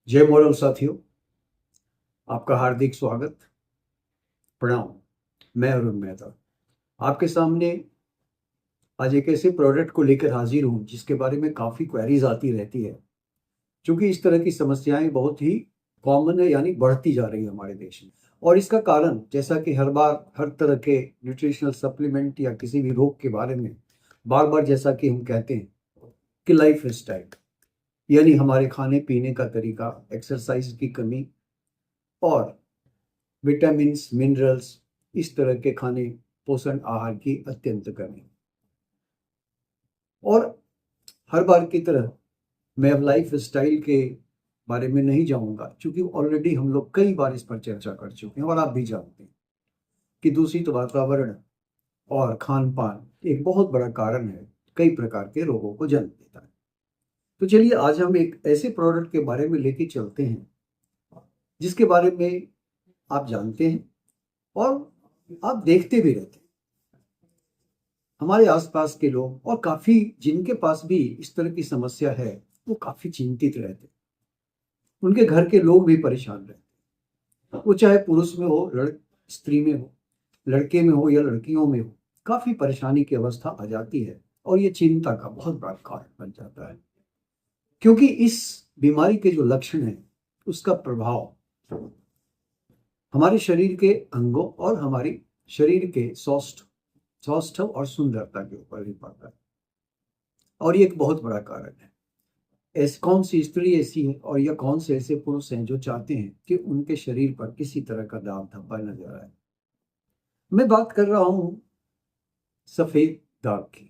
जय मोरल साथियों, आपका हार्दिक स्वागत। प्रणाम। मैं अरुण मेहता आपके सामने आज एक ऐसे प्रोडक्ट को लेकर हाजिर हूँ जिसके बारे में काफ़ी क्वेरीज आती रहती है। क्योंकि इस तरह की समस्याएं बहुत ही कॉमन है, यानी बढ़ती जा रही है हमारे देश में। और इसका कारण, जैसा कि हर बार हर तरह के न्यूट्रिशनल सप्लीमेंट या किसी भी रोग के बारे में बार बार जैसा कि हम कहते हैं कि लाइफ स्टाइल, यानी हमारे खाने पीने का तरीका, एक्सरसाइज की कमी और विटामिन्स, मिनरल्स, इस तरह के खाने, पोषण आहार की अत्यंत कमी। और हर बार की तरह मैं अब लाइफ स्टाइल के बारे में नहीं जाऊंगा, क्योंकि ऑलरेडी हम लोग कई बार इस पर चर्चा कर चुके हैं और आप भी जानते हैं कि दूषित वातावरण और खान पान एक बहुत बड़ा कारण है, कई प्रकार के रोगों को जन्म देता है। तो चलिए आज हम एक ऐसे प्रोडक्ट के बारे में लेके चलते हैं जिसके बारे में आप जानते हैं और आप देखते भी रहते हैं। हमारे आसपास के लोग और काफी जिनके पास भी इस तरह की समस्या है, वो काफी चिंतित रहते हैं। उनके घर के लोग भी परेशान रहते हैं। वो चाहे पुरुष में हो, स्त्री में हो, लड़के में हो या लड़कियों में हो, काफी परेशानी की अवस्था आ जाती है और ये चिंता का बहुत बड़ा कारण बन जाता है। क्योंकि इस बीमारी के जो लक्षण हैं, उसका प्रभाव हमारे शरीर के अंगों और हमारी शरीर के स्वास्थ्य और सुंदरता के ऊपर भी पड़ता है। और ये एक बहुत बड़ा कारण है। ऐसी कौन सी स्त्री ऐसी है और या कौन से ऐसे पुरुष हैं जो चाहते हैं कि उनके शरीर पर किसी तरह का दाग धब्बा नजर आए। मैं बात कर रहा हूं सफेद दाग की।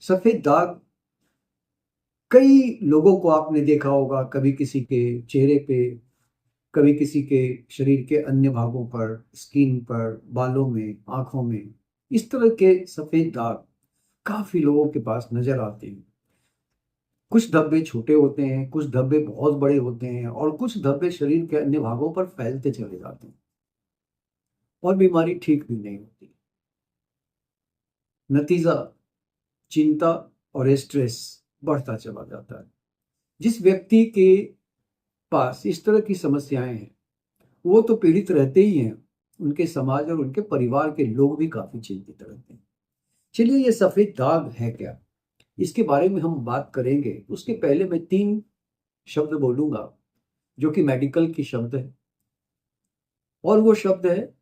सफेद दाग कई लोगों को आपने देखा होगा, कभी किसी के चेहरे पे, कभी किसी के शरीर के अन्य भागों पर, स्किन पर, बालों में, आंखों में। इस तरह के सफेद दाग काफी लोगों के पास नजर आते हैं। कुछ धब्बे छोटे होते हैं, कुछ धब्बे बहुत बड़े होते हैं और कुछ धब्बे शरीर के अन्य भागों पर फैलते चले जाते हैं और बीमारी ठीक भी नहीं होती। नतीजा चिंता और स्ट्रेस बढ़ता चला जाता है। जिस व्यक्ति के पास इस तरह की समस्याएं हैं, वो तो पीड़ित रहते ही हैं, उनके समाज और उनके परिवार के लोग भी काफी चिंतित रहते हैं। चलिए, ये सफेद दाग है क्या, इसके बारे में हम बात करेंगे। उसके पहले मैं 3 शब्द बोलूंगा जो कि मेडिकल की शब्द है, और वो शब्द है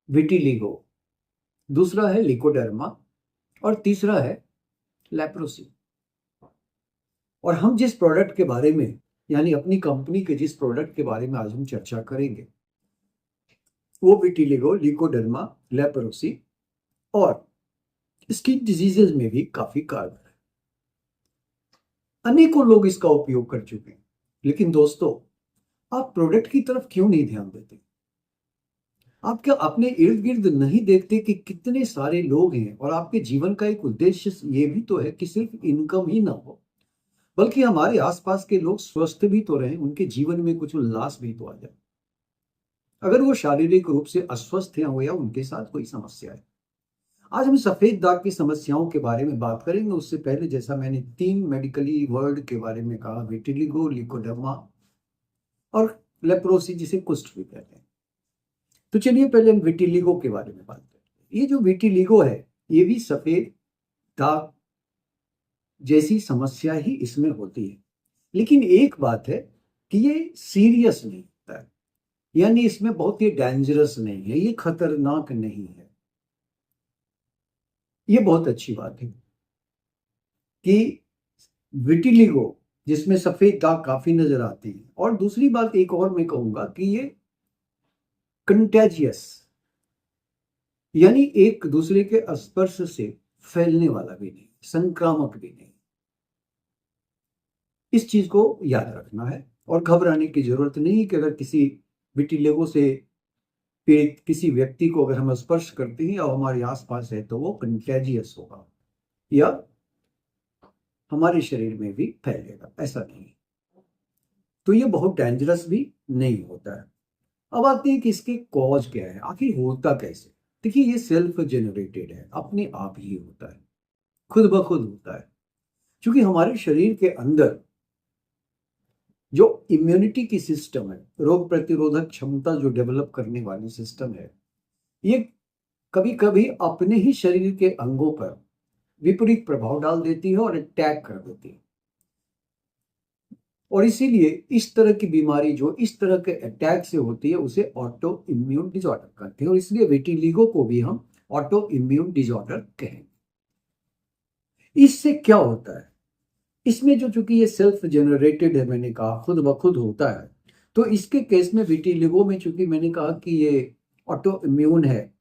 विटिलिगो, दूसरा है लिकोडर्मा और तीसरा है लेप्रोसी। और हम जिस प्रोडक्ट के बारे में, यानी अपनी कंपनी के जिस प्रोडक्ट के बारे में आज हम चर्चा करेंगे, वो विटिलिगो, लिकोडर्मा, लेप्रोसी और स्किन डिजीजेज में भी काफी कारगर है। अनेकों लोग इसका उपयोग कर चुके हैं। लेकिन दोस्तों, आप प्रोडक्ट की तरफ क्यों नहीं ध्यान देते? आप क्या अपने इर्द गिर्द नहीं देखते कि कितने सारे लोग हैं और आपके जीवन का एक उद्देश्य ये भी तो है कि सिर्फ इनकम ही ना हो, बल्कि हमारे आसपास के लोग स्वस्थ भी तो रहें, उनके जीवन में कुछ उल्लास भी तो आ जाए। अगर वो शारीरिक रूप से अस्वस्थ हैं हो या उनके साथ कोई समस्या है। आज हम सफेद दाग की समस्याओं के बारे में बात करेंगे। उससे पहले, जैसा मैंने 3 मेडिकली वर्ड के बारे में कहा, विटिलिगो, लिकोडर्मा और लेप्रोसी, जिसे कुष्ठ भी कहते हैं। तो चलिए पहले हम विटिलिगो के बारे में बात करते हैं। ये जो विटिलिगो है, ये भी सफेद दाग जैसी समस्या ही इसमें होती है। लेकिन एक बात है कि ये सीरियस नहीं होता है, यानी इसमें बहुत ही डेंजरस नहीं है, ये खतरनाक नहीं है। ये बहुत अच्छी बात है कि विटिलिगो, जिसमें सफेद दाग काफी नजर आते हैं। और दूसरी बात एक और मैं कहूंगा कि ये कंटेजियस, यानी एक दूसरे के स्पर्श से फैलने वाला भी नहीं, संक्रामक भी नहीं। इस चीज को याद रखना है और घबराने की जरूरत नहीं कि अगर किसी विटिलिगो से पीड़ित किसी व्यक्ति को अगर हम स्पर्श करते हैं और हमारे आसपास है, तो वो कंटेजियस होगा या हमारे शरीर में भी फैलेगा, ऐसा नहीं। तो ये बहुत डेंजरस भी नहीं होता है। अब आते हैं कि इसके कॉज क्या है, आखिर होता कैसे। देखिए, ये सेल्फ जनरेटेड है, अपने आप ही होता है, खुद ब खुद होता है। क्योंकि हमारे शरीर के अंदर जो इम्यूनिटी की सिस्टम है, रोग प्रतिरोधक क्षमता जो डेवलप करने वाली सिस्टम है, ये कभी कभी अपने ही शरीर के अंगों पर विपरीत प्रभाव डाल देती है और अटैक कर देती है। और इसीलिए इस तरह की बीमारी जो इस तरह के अटैक से होती है उसे ऑटो इम्यून डिसऑर्डर कहते हैं, और इसलिए विटिलिगो को भी हम ऑटो इम्यून डिसऑर्डर कहेंगे। इससे क्या होता है, इसमें जो चूंकि ये सेल्फ जनरेटेड है, मैंने कहा खुद ब खुद होता है, तो इसके केस में विटिलिगो में चूंकि मैंने कहा कि ये ऑटो इम्यून है,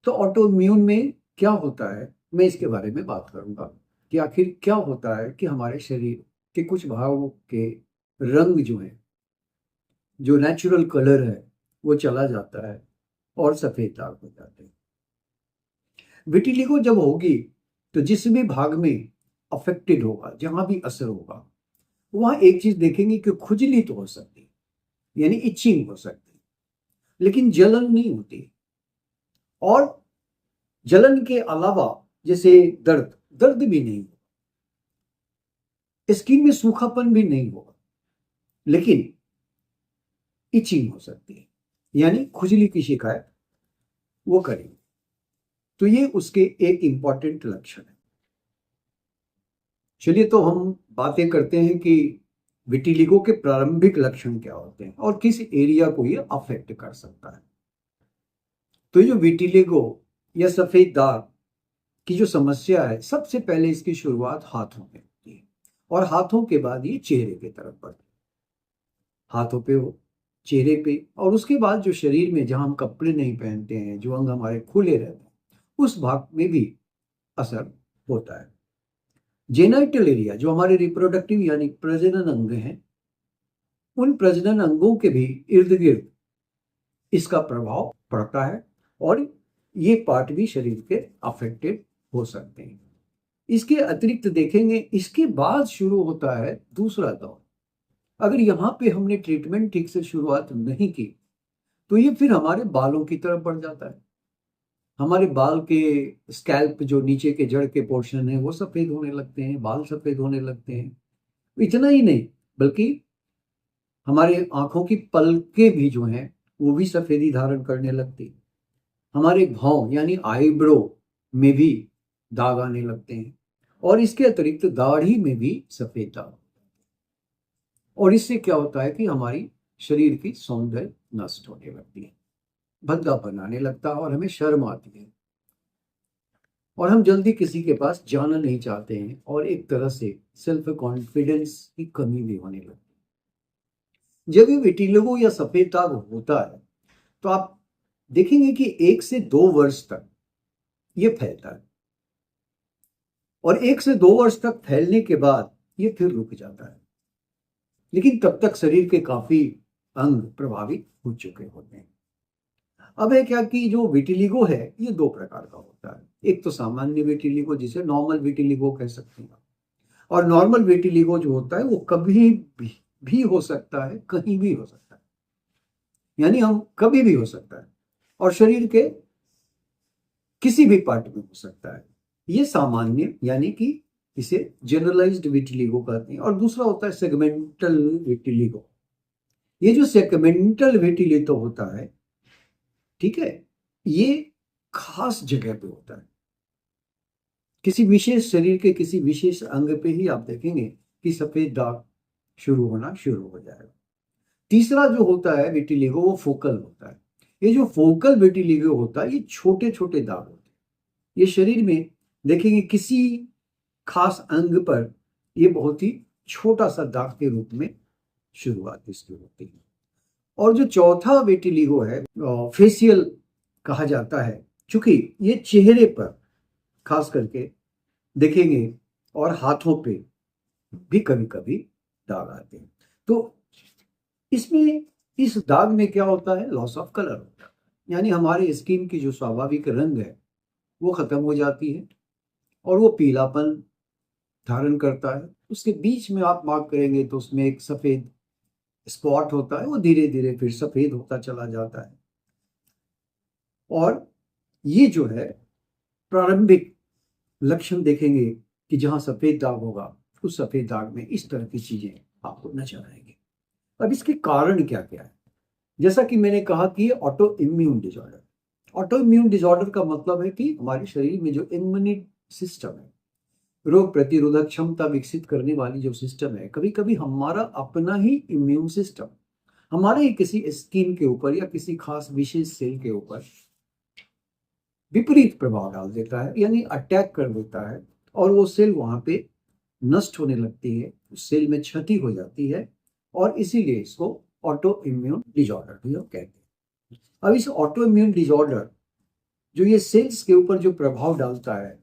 तो ऑटो इम्यून में क्या होता है मैं इसके बारे में बात करूंगा कि आखिर क्या होता है कि हमारे शरीर के कुछ भागों के रंग जो है, जो नेचुरल कलर है, वो चला जाता है और सफेद दाग हो जाते हैं। विटिलिगो जब होगी तो जिस भी भाग में अफेक्टेड होगा, जहां भी असर होगा, वहां एक चीज देखेंगे कि खुजली तो हो सकती है, यानी इचिंग हो सकती है, लेकिन जलन नहीं होती। और जलन के अलावा जैसे दर्द दर्द भी नहीं होगा, स्किन में सूखापन भी नहीं होगा, लेकिन इचिंग हो सकती है, यानी खुजली की शिकायत वो करेंगे। तो ये उसके एक इंपॉर्टेंट लक्षण है। चलिए तो हम बातें करते हैं कि विटिलिगो के प्रारंभिक लक्षण क्या होते हैं और किस एरिया को ये अफेक्ट कर सकता है। तो ये जो विटिलिगो या सफेद दाग की जो समस्या है, सबसे पहले इसकी शुरुआत हाथों में होती है और हाथों के बाद ये चेहरे की तरफ बढ़ती है। हाथों पे हो, चेहरे पे, और उसके बाद जो शरीर में जहां हम कपड़े नहीं पहनते हैं, जो अंग हमारे खुले रहते हैं, उस भाग में भी असर होता है। जेनाइटल एरिया जो हमारे रिप्रोडक्टिव यानी प्रजनन अंग हैं, उन प्रजनन अंगों के भी इर्द गिर्द इसका प्रभाव पड़ता है और ये पार्ट भी शरीर के अफेक्टेड हो सकते हैं। इसके अतिरिक्त देखेंगे, इसके बाद शुरू होता है दूसरा दौर। अगर यहाँ पे हमने ट्रीटमेंट ठीक से शुरुआत नहीं की तो ये फिर हमारे बालों की तरफ बढ़ जाता है। हमारे बाल के स्कैल्प जो नीचे के जड़ के पोर्शन है वो सफेद होने लगते हैं, बाल सफेद होने लगते हैं। इतना ही नहीं, बल्कि हमारे आंखों की पलकें भी जो हैं वो भी सफेदी धारण करने लगती है। हमारे भौं यानी आईब्रो में भी दाग आने लगते हैं और इसके अतिरिक्त दाढ़ी में भी सफेद दाग। और इससे क्या होता है कि हमारी शरीर की सौंदर्य नष्ट होने लगती है, भद्दापन आने लगता है और हमें शर्म आती है और हम जल्दी किसी के पास जाना नहीं चाहते हैं और एक तरह से सेल्फ कॉन्फिडेंस की कमी भी होने लगती है। जब ये विटिलिगो या सफेद दाग होता है तो आप देखेंगे कि 1 से 2 वर्ष तक ये फैलता है और 1 से 2 वर्ष तक फैलने के बाद ये फिर रुक जाता है, लेकिन तब तक शरीर के काफी अंग प्रभावित हो चुके होते हैं। अब है क्या कि जो विटिलिगो है ये 2 प्रकार का होता है। एक तो सामान्य विटिलिगो जिसे नॉर्मल विटिलिगो कह सकते हैं, और नॉर्मल विटिलिगो जो होता है वो कभी भी हो सकता है, कहीं भी हो सकता है, यानी हम कभी भी हो सकता है और शरीर के किसी भी पार्ट में हो सकता है। ये सामान्य यानी कि इसे जनरलाइज्ड विटिलिगो कहते हैं। और दूसरा होता है सेगमेंटल विटिलिगो। ये जो सेगमेंटल विटिलिगो होता है, ठीक है, ये खास जगह पे होता है, किसी विशेष शरीर के किसी विशेष अंग पे ही आप देखेंगे कि सफेद दाग शुरू होना शुरू हो जाएगा। तीसरा जो होता है विटिलिगो वो फोकल होता है। ये जो फोकल विटिलिगो होता है ये छोटे छोटे दाग होते हैं। ये शरीर में देखेंगे किसी खास अंग पर ये बहुत ही छोटा सा दाग के रूप में शुरुआत इसकी होती है। और जो चौथा विटिलिगो है फेशियल कहा जाता है, क्योंकि ये चेहरे पर खास करके देखेंगे और हाथों पे भी कभी कभी दाग आते हैं। तो इसमें इस दाग में क्या होता है, लॉस ऑफ कलर होता है, यानी हमारे स्किन की जो स्वाभाविक रंग है वो खत्म हो जाती है और वो पीलापन धारण करता है। उसके बीच में आप मार्क करेंगे तो उसमें एक सफेद स्पॉट होता है, वो धीरे धीरे फिर सफेद होता चला जाता है। और ये जो है प्रारंभिक लक्षण देखेंगे कि जहां सफेद दाग होगा उस सफेद दाग में इस तरह की चीजें आपको नजर आएंगे। अब इसके कारण क्या क्या है? जैसा कि मैंने कहा कि auto immune disorder. Auto immune disorder का मतलब है कि हमारे शरीर में जो इम्यूनिटी सिस्टम है, रोग प्रतिरोधक क्षमता विकसित करने वाली जो सिस्टम है, कभी कभी हमारा अपना ही इम्यून सिस्टम हमारे ही किसी स्किन के ऊपर या किसी खास विशेष सेल के ऊपर विपरीत प्रभाव डाल देता है, यानी अटैक कर देता है, और वो सेल वहां पे नष्ट होने लगती है, उस सेल में क्षति हो जाती है, और इसीलिए इसको ऑटो इम्यून डिसऑर्डर भी हम कहते हैं। अब इस ऑटो इम्यून डिसऑर्डर जो ये सेल्स के ऊपर जो प्रभाव डालता है,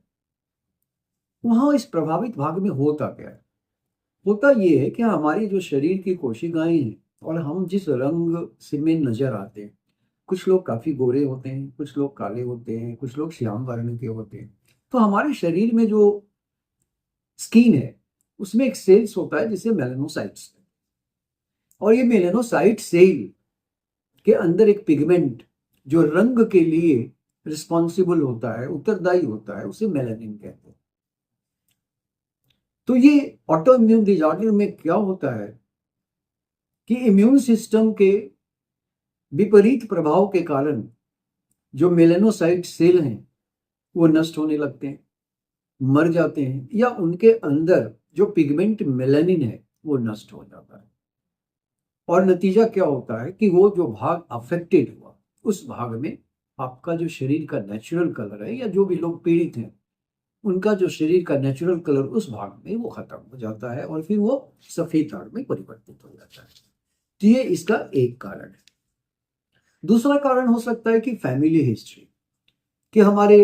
वहां इस प्रभावित भाग में होता क्या है? होता ये है कि हमारी जो शरीर की कोशिकाएं हैं और हम जिस रंग से में नजर आते हैं, कुछ लोग काफी गोरे होते हैं, कुछ लोग काले होते हैं, कुछ लोग श्याम वर्ण के होते हैं। तो हमारे शरीर में जो स्किन है उसमें एक सेल्स होता है जिसे मेलानोसाइट्स, और ये मेलानोसाइट सेल के अंदर एक पिगमेंट जो रंग के लिए रिस्पॉन्सिबल होता है, उत्तरदायी होता है, उसे मेलानिन कहते हैं। तो ये ऑटो इम्यून डिसऑर्डर में क्या होता है कि इम्यून सिस्टम के विपरीत प्रभाव के कारण जो मेलानोसाइट सेल हैं वो नष्ट होने लगते हैं, मर जाते हैं, या उनके अंदर जो पिगमेंट मेलानिन है वो नष्ट हो जाता है। और नतीजा क्या होता है कि वो जो भाग अफेक्टेड हुआ उस भाग में आपका जो शरीर का नेचुरल कलर है, या जो भी लोग पीड़ित हैं उनका जो शरीर का नेचुरल कलर उस भाग में वो खत्म हो जाता है, और फिर वो सफेद दाग में परिवर्तित हो जाता है। तो ये इसका एक कारण है। दूसरा कारण हो सकता है कि फैमिली हिस्ट्री, कि हमारे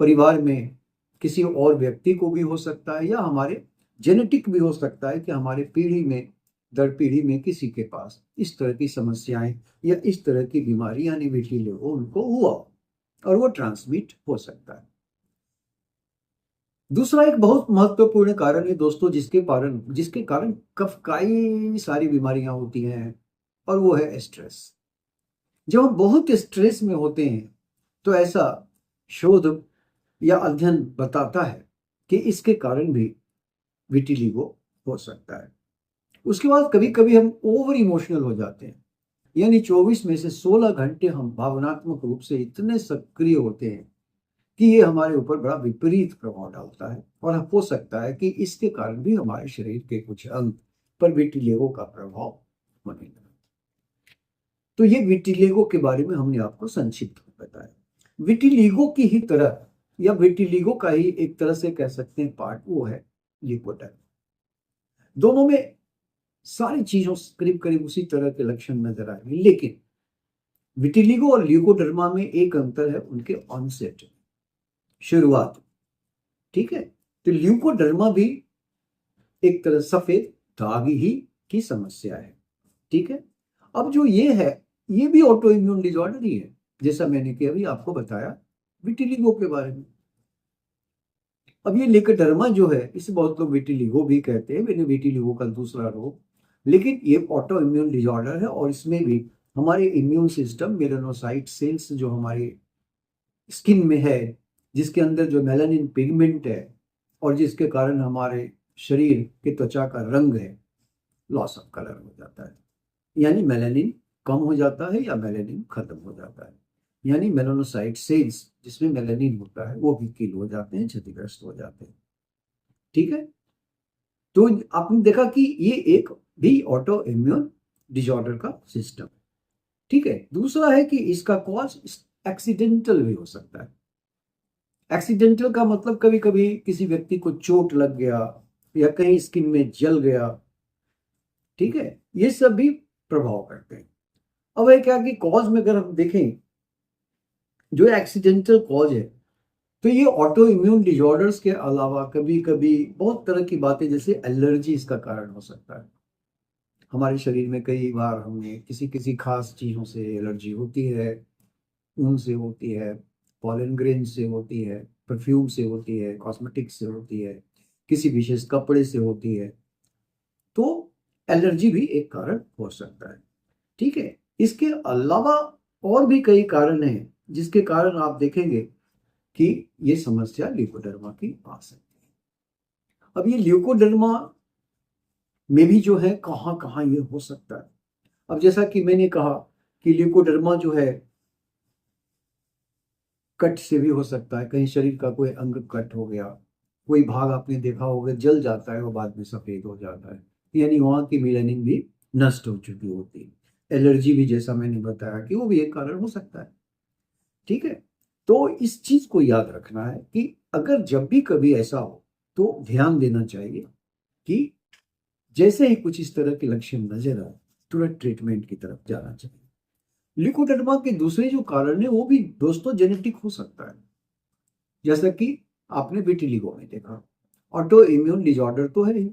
परिवार में किसी और व्यक्ति को भी हो सकता है, या हमारे जेनेटिक भी हो सकता है कि हमारे पीढ़ी में दर पीढ़ी में किसी के पास इस तरह की समस्याएं या इस तरह की बीमारी यानी विटिलिगो उनको हुआ और वो ट्रांसमिट हो सकता है। दूसरा एक बहुत महत्वपूर्ण कारण है दोस्तों, जिसके कारण कई सारी बीमारियां होती हैं, और वो है स्ट्रेस। जब हम बहुत स्ट्रेस में होते हैं तो ऐसा शोध या अध्ययन बताता है कि इसके कारण भी विटिलिगो हो सकता है। उसके बाद कभी कभी हम ओवर इमोशनल हो जाते हैं, यानी 24 में से 16 घंटे हम भावनात्मक रूप से इतने सक्रिय होते हैं कि ये हमारे ऊपर बड़ा विपरीत प्रभाव डालता है, और हो सकता है कि इसके कारण भी हमारे शरीर के कुछ अंग पर विटिलिगो का प्रभाव होने लगे। तो ये विटिलिगो के बारे में हमने आपको संक्षिप्त में बताया। विटिलिगो की ही तरह या विटिलिगो का ही एक तरह से कह सकते हैं पार्ट वो है ल्यूकोडर्मा। दोनों में सारी चीजों करीब करीब उसी तरह के लक्षण नजर आएंगे, लेकिन विटिलिगो और ल्यूकोडर्मा में एक अंतर है उनके ऑनसेट, शुरुआत। ठीक है, तो ल्यूकोडर्मा भी एक तरह सफेद दाग ही की समस्या है। ठीक है, अब जो ये है ये भी ऑटो इम्यून डिसऑर्डर ही है, जैसा मैंने कि अभी आपको बताया विटिलिगो के बारे में। अब ये लेकोडर्मा जो है इसे बहुत लोग विटिलिगो भी कहते हैं, मैंने विटिलिगो का दूसरा रोग, लेकिन ये ऑटो इम्यून डिसऑर्डर है, और इसमें भी हमारे इम्यून सिस्टम मेलानोसाइट सेल्स जो हमारे स्किन में है, जिसके अंदर जो मेलानिन पिगमेंट है और जिसके कारण हमारे शरीर के त्वचा का रंग है लॉस ऑफ कलर हो जाता है, यानी मेलानिन कम हो जाता है या मेलानिन खत्म हो जाता है, यानी मेलानोसाइट सेल्स जिसमें मेलानिन होता है वो भी किल हो जाते हैं, क्षतिग्रस्त हो जाते हैं। ठीक है, तो आपने देखा कि ये एक भी ऑटो इम्यून डिसऑर्डर का सिस्टम है। ठीक है, दूसरा है कि इसका कॉज एक्सीडेंटल भी हो सकता है। एक्सीडेंटल का मतलब कभी कभी किसी व्यक्ति को चोट लग गया या कहीं स्किन में जल गया। ठीक है, ये सब भी प्रभाव करते हैं। अब है क्या कि कॉज में अगर हम देखें जो एक्सीडेंटल कॉज है, तो ये ऑटो इम्यून डिसऑर्डर्स के अलावा कभी कभी बहुत तरह की बातें जैसे एलर्जी इसका कारण हो सकता है। हमारे शरीर में कई बार हमें किसी किसी खास चीज़ों से एलर्जी होती है, ऊन से होती है, पॉलन ग्रेन से होती है, परफ्यूम से होती है, कॉस्मेटिक्स से होती है, किसी विशेष कपड़े से होती है। तो एलर्जी भी एक कारण हो सकता है। ठीक है, इसके अलावा और भी कई कारण हैं जिसके कारण आप देखेंगे कि ये समस्या ल्यूकोडर्मा की आ सकती है। अब ये ल्यूकोडर्मा में भी जो है कहाँ कहाँ ये हो सकता है। अब जैसा कि मैंने कहा कि ल्यूकोडर्मा जो है कट से भी हो सकता है, कहीं शरीर का कोई अंग कट हो गया, कोई भाग आपने देखा होगा जल जाता है और बाद में सफेद हो जाता है, यानी वहां की मेलानिन भी नष्ट हो चुकी होती है। एलर्जी भी जैसा मैंने बताया कि वो भी एक कारण हो सकता है। ठीक है, तो इस चीज को याद रखना है कि अगर जब भी कभी ऐसा हो तो ध्यान देना चाहिए कि जैसे ही कुछ इस तरह के लक्षण नजर आए तुरंत ट्रीटमेंट की तरफ जाना चाहिए। ल्यूकोडर्मा के दूसरे जो कारण है वो भी दोस्तों जेनेटिक हो सकता है, जैसा कि आपने विटिलिगो में देखा। ऑटो इम्यून डिजॉर्डर तो है ही,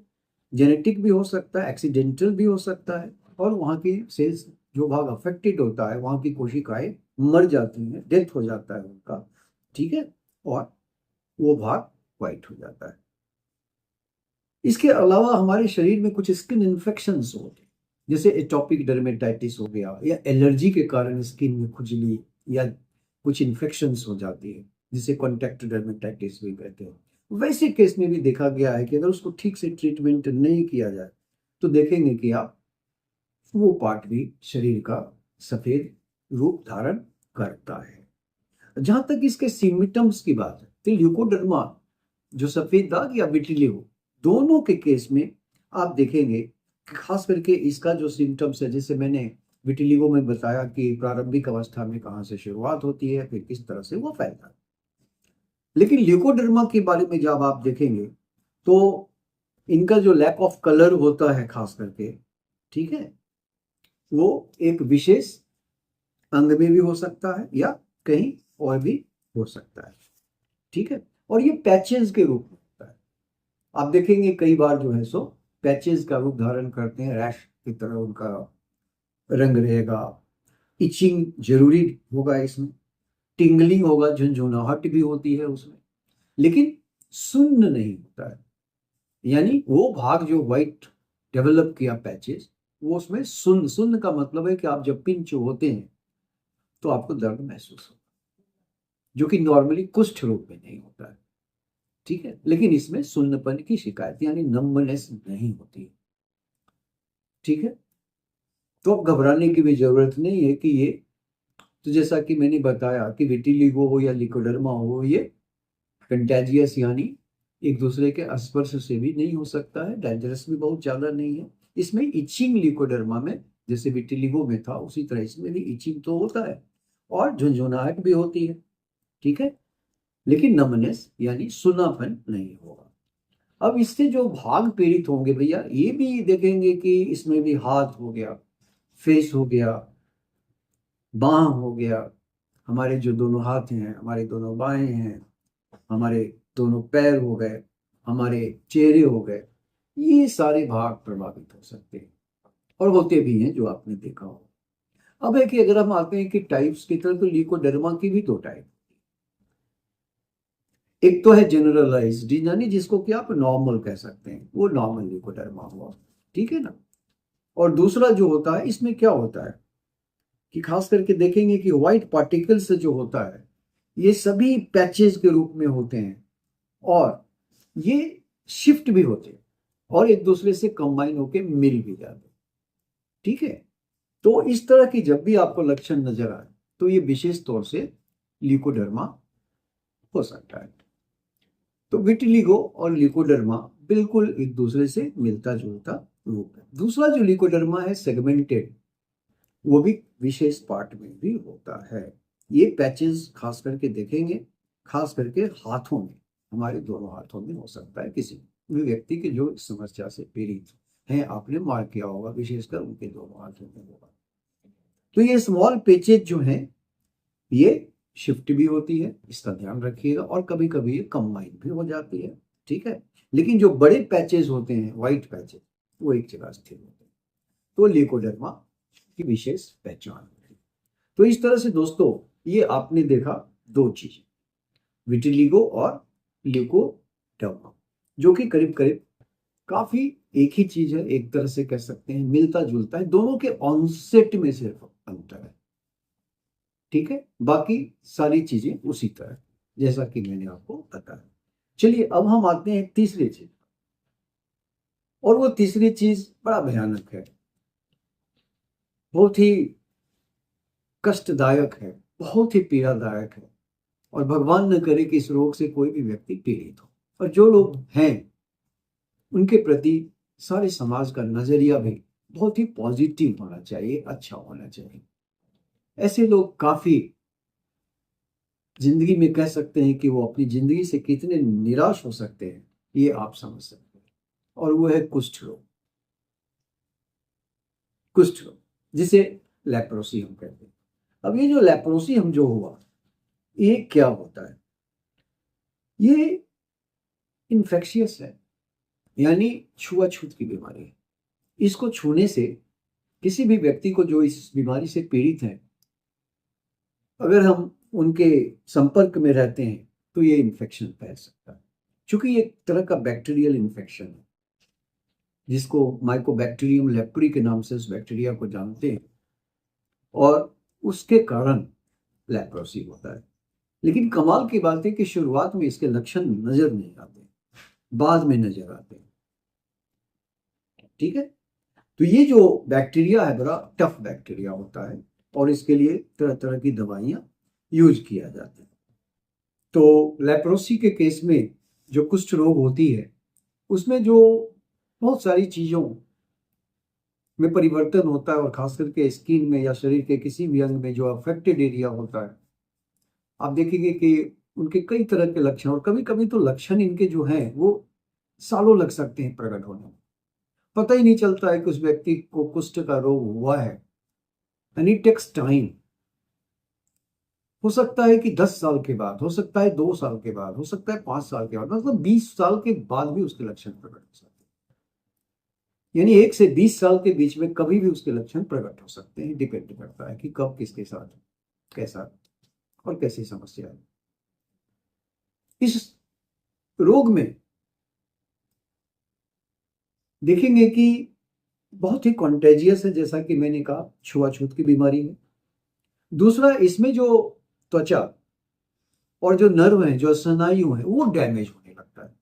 जेनेटिक भी हो सकता है, एक्सीडेंटल भी हो सकता है, और वहाँ की सेल्स जो भाग अफेक्टेड होता है वहाँ की कोशिकाएं मर जाती हैं, डेथ हो जाता है उनका। ठीक है, और वो भाग वाइट हो जाता है। इसके अलावा हमारे शरीर में कुछ स्किन इन्फेक्शंस होते हैं, जैसे एटॉपिक डर्मेटाइटिस हो गया, या एलर्जी के कारण स्किन में खुजली या कुछ इन्फेक्शंस हो जाती है, जिसे कॉन्टैक्ट डर्मेटाइटिस भी कहते हैं। वैसे केस में भी देखा गया है कि अगर उसको ठीक से ट्रीटमेंट नहीं किया जाए तो देखेंगे कि आप वो पार्ट भी शरीर का सफेद रूप धारण करता है। जहां तक इसके सिम्टम्स की बात है तो ल्यूकोडर्मा जो सफेद दाग या विटिलिगो, दोनों के केस में आप देखेंगे कि खास करके इसका जो सिम्टम्स है, जैसे मैंने विटिलिगो में बताया कि प्रारंभिक अवस्था में कहाँ से शुरुआत होती है, फिर किस तरह से वो फैलता है। लेकिन ल्यूकोडर्मा के बारे में जब आप देखेंगे तो इनका जो लैक ऑफ कलर होता है खास करके, ठीक है, वो एक विशेष अंग में भी हो सकता है या कहीं और भी हो सकता है। ठीक है, और ये पैचेस के रूप में होता है। आप देखेंगे कई बार जो है सो पैचेस का रूप धारण करते हैं, रैश की तरह उनका रंग रहेगा। इचिंग जरूरी होगा इसमें, टिंगलिंग होगा, झुंझुनाहट भी होती है उसमें, लेकिन सुन्न नहीं होता है। यानी वो भाग जो व्हाइट डेवलप किया पैचेस, वो उसमें सुन्न, सुन्न का मतलब है कि आप जब पिंच होते हैं तो आपको दर्द महसूस होगा, जो कि नॉर्मली कुष्ठ रोग में नहीं होता है। ठीक है, लेकिन इसमें सुन्नपन की शिकायत यानी नंबनेस नहीं होती। ठीक है, तो अब घबराने की भी जरूरत नहीं है कि ये, तो जैसा कि मैंने बताया कि विटिलिगो हो या लिकोडर्मा हो, ये कंटेजियस यानी एक दूसरे के स्पर्श से भी नहीं हो सकता है, डेंजरस भी बहुत ज्यादा नहीं है। इसमें इचिंग लिकोडर्मा में जैसे विटिलिगो में था उसी तरह इसमें भी इचिंग तो होता है और झुंझुनाहट भी होती है। ठीक है, लेकिन नमनेस यानी सुनापन नहीं होगा। अब इससे जो भाग पीड़ित होंगे भैया, ये भी देखेंगे कि इसमें भी हाथ हो गया, फेस हो गया, बाह हो गया, हमारे जो दोनों हाथ हैं, हमारे दोनों बाहें हैं, हमारे दोनों पैर हो गए, हमारे चेहरे हो गए, ये सारे भाग प्रभावित हो सकते हैं और होते भी हैं, जो आपने देखा हो। अब है कि अगर हम आते हैं कि टाइप्स की तरफ, तो ल्यूकोडर्मा की भी दो टाइप। एक तो है जनरलाइज्ड यानी जिसको कि आप नॉर्मल कह सकते हैं, वो नॉर्मल ल्यूकोडर्मा हुआ। ठीक है ना, और दूसरा जो होता है, इसमें क्या होता है कि खास करके देखेंगे कि व्हाइट पार्टिकल्स जो होता है ये सभी पैचेस के रूप में होते हैं और ये शिफ्ट भी होते हैं और एक दूसरे से कंबाइन होकर मिल भी जाते हैं। ठीक है, तो इस तरह की जब भी आपको लक्षण नजर आए तो ये विशेष तौर से ल्यूकोडर्मा हो सकता है। तो विटिलिगो और ल्यूकोडर्मा बिल्कुल एक दूसरे से मिलता जुलता रूप है। दूसरा जो ल्यूकोडर्मा है सेगमेंटेड, वो भी विशेष पार्ट में भी होता है। ये पैचेस खास करके देखेंगे, खास करके हाथों में, हमारे दोनों हाथों में हो सकता है किसी भी व्यक्ति की जो इस समस्या से पीड़ित है, आपने मार्क किया होगा, विशेषकर उनके दोनों हाथों में होगा। तो ये स्मॉल पैचेज जो हैं ये शिफ्ट भी होती है, इसका ध्यान रखिएगा, और कभी कभी ये कंबाइन भी हो जाती है। ठीक है, लेकिन जो बड़े पैचेज होते हैं, व्हाइट पैचेज, वो एक जगह स्थिर होते हैं। तो ल्यूकोडर्मा की विशेष पहचान होती है। तो इस तरह से दोस्तों ये आपने देखा दो चीजें, विटिलिगो और ल्यूकोडर्मा, जो कि करीब करीब काफी एक ही चीज है, एक तरह से कह सकते हैं मिलता जुलता है, दोनों के ऑनसेट में सिर्फ अंतर है। ठीक है, बाकी सारी चीजें उसी तरह जैसा कि मैंने आपको बताया। चलिए अब हम आते हैं तीसरे चीज, और वो तीसरी चीज बड़ा भयानक है, बहुत ही कष्टदायक है, बहुत ही पीड़ादायक है, और भगवान न करे कि इस रोग से कोई भी व्यक्ति पीड़ित हो। और जो लोग हैं उनके प्रति सारे समाज का नजरिया भी बहुत ही पॉजिटिव होना चाहिए, अच्छा होना चाहिए। ऐसे लोग काफी जिंदगी में कह सकते हैं कि वो अपनी जिंदगी से कितने निराश हो सकते हैं, ये आप समझ सकते हैं। और वो है कुष्ठ रोग। कुष्ठ रोग जिसे लेप्रोसी हम कहते हैं। अब ये जो लेप्रोसी हम जो हुआ, ये क्या होता है? ये इन्फेक्शियस है, यानी छुआछूत की बीमारी है। इसको छूने से किसी भी व्यक्ति को जो इस बीमारी से पीड़ित है, अगर हम उनके संपर्क में रहते हैं तो ये इन्फेक्शन फैल सकता है। क्योंकि ये एक तरह का बैक्टीरियल इन्फेक्शन है जिसको माइकोबैक्टीरियम लेप्री के नाम से उस बैक्टीरिया को जानते हैं, और उसके कारण लेप्रोसी होता है। लेकिन कमाल की बात है कि शुरुआत में इसके लक्षण नजर नहीं आते, बाद में नजर आते हैं। ठीक है, तो ये जो बैक्टीरिया है बड़ा टफ बैक्टीरिया होता है, और इसके लिए तरह तरह की दवाइयां यूज किया जाता है। तो लेप्रोसी के केस में जो कुष्ठ रोग होती है, उसमें जो बहुत सारी चीजों में परिवर्तन होता है, और खास करके स्किन में या शरीर के किसी भी अंग में जो अफेक्टेड एरिया होता है, आप देखेंगे कि उनके कई तरह के लक्षण, और कभी कभी तो लक्षण इनके जो हैं वो सालों लग सकते हैं प्रकट होने में। पता ही नहीं चलता है कि उस व्यक्ति को कुष्ठ का रोग हुआ है, एंड इट टेक्स टाइम। हो सकता है कि 10 साल के बाद, हो सकता है 2 साल के बाद, हो सकता है 5 साल के बाद, मतलब 20 साल के बाद भी उसके लक्षण प्रकट हो सकते हैं। यानी 1 से 20 साल के बीच में कभी भी उसके लक्षण प्रकट हो सकते हैं। डिपेंड करता है कि कब किसके साथ कैसा और कैसी समस्या है। इस रोग में देखेंगे कि बहुत ही कॉन्टेजियस है, जैसा कि मैंने कहा, छुआछूत की बीमारी है। दूसरा, इसमें जो त्वचा और जो नर्व है, जो स्नायु है, वो डैमेज होने लगता है।